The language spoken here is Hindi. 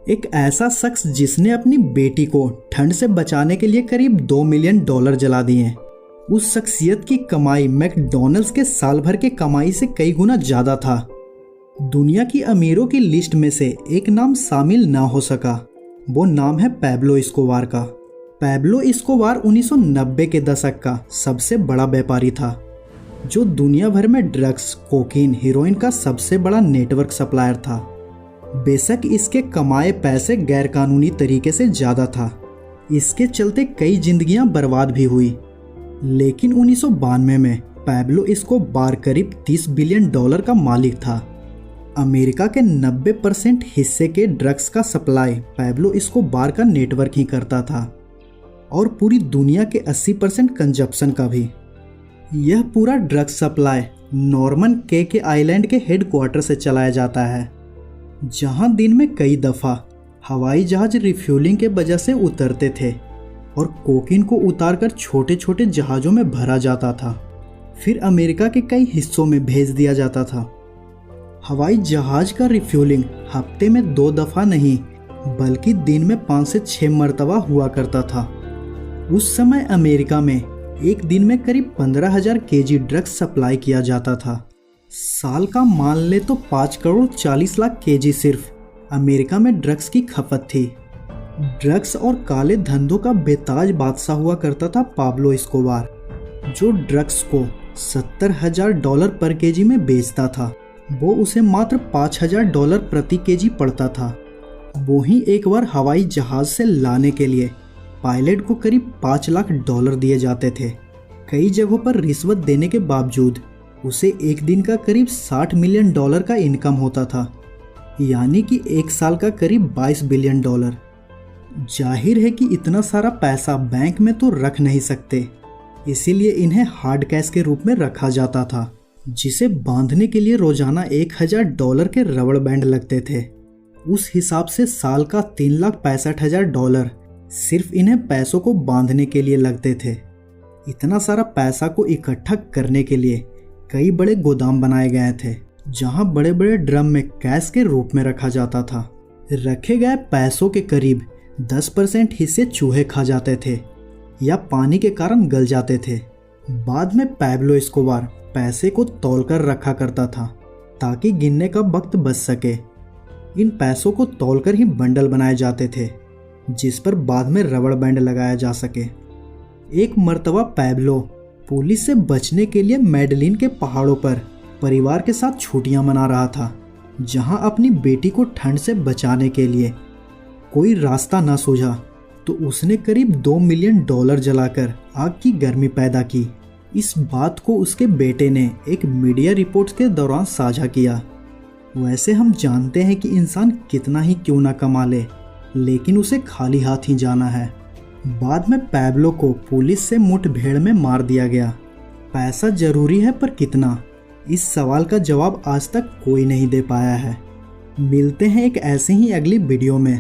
एक ऐसा शख्स जिसने अपनी बेटी को ठंड से बचाने के लिए करीब $2 मिलियन जला दिए। उस शख्सियत की कमाई मैकडॉनल्ड्स के साल भर के कमाई से कई गुना ज़्यादा था। दुनिया की अमीरों की लिस्ट में से एक नाम शामिल ना हो सका। वो नाम है पैब्लो एस्कोबार का। पैब्लो एस्कोबार 1990 के दशक का सबसे बड़ा व्यापारी था, जो दुनिया भर में ड्रग्स, कोकीन, हीरोइन का सबसे बड़ा नेटवर्क सप्लायर था। बेशक इसके कमाए पैसे गैरकानूनी तरीके से ज़्यादा था। इसके चलते कई जिंदगियां बर्बाद भी हुई। लेकिन 1992 में पैब्लो एस्कोबार करीब $30 बिलियन का मालिक था। अमेरिका के 90% हिस्से के ड्रग्स का सप्लाई पैब्लो एस्कोबार का नेटवर्क ही करता था, और पूरी दुनिया के 80% कंजप्शन का भी। यह पूरा ड्रग्स सप्लाई नॉर्मन के आइलैंड के हेडक्वार्टर से चलाया जाता है, जहां दिन में कई दफ़ा हवाई जहाज रिफ्यूलिंग के वजह से उतरते थे और कोकीन को उतारकर छोटे छोटे जहाज़ों में भरा जाता था, फिर अमेरिका के कई हिस्सों में भेज दिया जाता था। हवाई जहाज का रिफ्यूलिंग हफ्ते में 2 दफ़ा नहीं, बल्कि दिन में 5 से 6 मरतबा हुआ करता था। उस समय अमेरिका में एक दिन में करीब 15,000 केजी ड्रग्स सप्लाई किया जाता था। साल का मान ले तो 5 करोड़ 40 लाख केजी सिर्फ अमेरिका में ड्रग्स की खपत थी। ड्रग्स और काले धंधों का बेताज बादशाह हुआ करता था पैब्लो एस्कोबार, जो ड्रग्स को $70,000 पर केजी में बेचता था। वो उसे मात्र $5,000 प्रति केजी पड़ता था। वो ही एक बार हवाई जहाज से लाने के लिए पायलट को करीब $5 लाख दिए जाते थे। कई जगहों पर रिश्वत देने के बावजूद उसे एक दिन का करीब $60 मिलियन का इनकम होता था, यानी कि एक साल का करीब $22 बिलियन। जाहिर है कि इतना सारा पैसा बैंक में तो रख नहीं सकते, इसीलिए इन्हें हार्ड कैश के रूप में रखा जाता था, जिसे बांधने के लिए रोजाना $1,000 के रबड़ बैंड लगते थे। उस हिसाब से साल का $3,65,000 सिर्फ इन्हें पैसों को बांधने के लिए लगते थे। इतना सारा पैसा को इकट्ठा करने के लिए कई बड़े गोदाम बनाए गए थे, जहां बड़े बड़े ड्रम में कैश के रूप में रखा जाता था। रखे गए पैसों के करीब 10% हिस्से चूहे खा जाते थे या पानी के कारण गल जाते थे। बाद में पैब्लो एस्कोबार पैसे को तौलकर रखा करता था, ताकि गिनने का वक्त बच सके। इन पैसों को तौलकर ही बंडल बनाए जाते थे, जिस पर बाद में रबड़ बैंड लगाया जा सके। एक मर्तबा पैब्लो पुलिस से बचने के लिए मेडलिन के पहाड़ों पर परिवार के साथ छुट्टियां मना रहा था, जहां अपनी बेटी को ठंड से बचाने के लिए कोई रास्ता ना सूझा तो उसने करीब $2 मिलियन जलाकर आग की गर्मी पैदा की। इस बात को उसके बेटे ने एक मीडिया रिपोर्ट के दौरान साझा किया। वैसे हम जानते हैं कि इंसान कितना ही क्यों ना कमा ले, लेकिन उसे खाली हाथ ही जाना है। बाद में पैब्लो को पुलिस से मुठभेड़ में मार दिया गया। पैसा जरूरी है, पर कितना? इस सवाल का जवाब आज तक कोई नहीं दे पाया है। मिलते हैं एक ऐसे ही अगली वीडियो में।